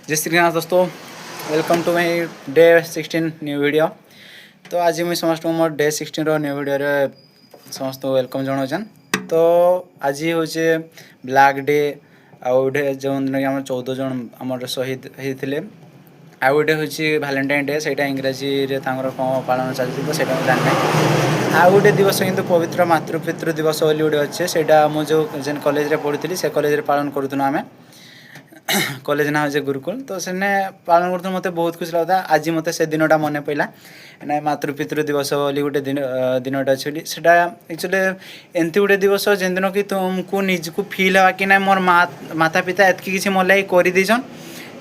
जय श्री कृष्ण दोस्तों, welcome to my day 16 new video. तो आज मुझे समस्त मोर डे 16 न्यू वीडियो रे समस्त वेलकम जनाऊन। तो आज हूँ ब्लैक डे आउे जो दिन आम 14 जन आम शहीद होते आउ गोटे हूँ भैलेंटाइन डे से इंग्राजी कौन पालन चलती तो सहीटा जानी आउ गोटे दिवस किंतु पवित्र मातृपितृ दिवस बोली गोटे अच्छे से मुझे जेन कॉलेज पढ़ी से कॉलेज पालन करूँ आम कॉलेज ना हो गुरुकुल तो से पालन कर मत बहुत खुशी लगता। आज मत से दिनटा मन पड़ा ना मातृपितृ दिवस बोली गोटे दिनटा अच्छे एक्चुअली एमती गोटे दिवस जेन दिन कि तुमको निजको फिल हवा कि ना मोर माता पिता एतकी किसी मोर लगी कर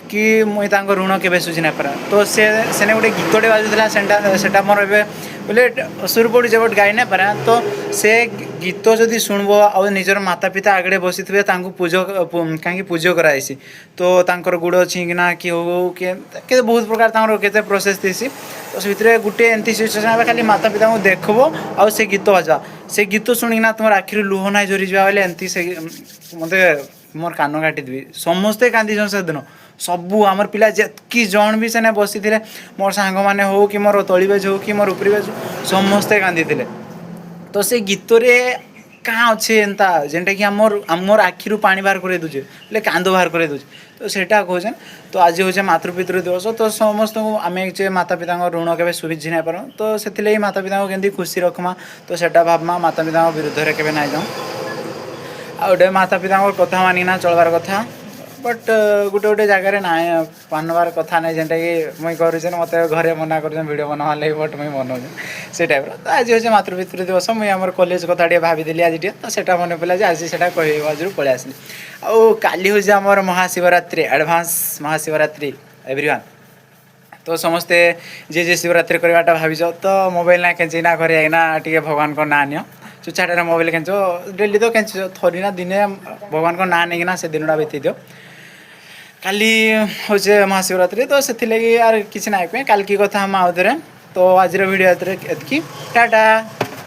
कि मुई ऋण के सुझी ना पारा। तो से गोटे गीतटे बाजुला से मोर ए बोले सुर पड़ी जब गाई ना पारा। तो से गीत जदि शुणब आ निजर माता पिता आगे बसी थे पूज कहीं पूजा कराइसी तो गुड़ छींकिना कि हो के बहुत प्रकार के प्रोसेस थी। तो से गोटे एमती सिचुएसन खाली माता पिता को देखब आ से गीत बजा से गीत शुणिना तुम आखिर लुह ना झरी जा एमती से मत मोर कान काटिदेवी समस्ते कांदीछन से दिन सबू आमर पिला जेतकी जन भी सेने बसी थे मोर सांग मैंने हो कि मोर तली बेज हो कि मोर उपरी बेज समस्ते कांदी थे। तो से गीत रे क्या अच्छे एंता जेनटा कि आमर आखिर पानी बाहर कर दूचे बोले कांद बाहर कर दूचे तो सेटा कहछन। तो आज हूँ मातृपितृ दिवस तो समस्त आम माता पिता ऋण के सुझी ना पार। तो से माता पिता को केमती खुशी रखमा तो सेटा भावमा माता पिता विरुद्ध में केवे ना जाऊँ आ गोटे माता पिता कथा मानिना चलबार कथा बट गोटे गोटे जगार ना मानवार कथा ना जेनटा कि मुई करुचे मत घरे मना कर वीडियो बनावा लगे बट मुई बनाऊँ से टाइप तो आज हूँ मातृपितृ दिवस मुझे आम कॉलेज कथा भाभी आज तो सेटा मन पड़ा आज से आज पलि आसली आउ काली हूँ आम महाशिवरात्रि एडभांस महाशिवरात्रि एवरीवन। तो समस्ते जे शिवरात्रि करवाटा भाज तो मोबाइल ना केंची ना घर आईना टे भगवान को ना नि चुचाटे मोबाइल केंचो डेली तो केंच थोड़ी ना दिने भगवान को ना नहीं से दिनटा बीती दियो। काली हूँ महाशिवरात्रि तो से यार किसी ना काल की कथा हम आउे तो आज वीडियो एतकी टाटा।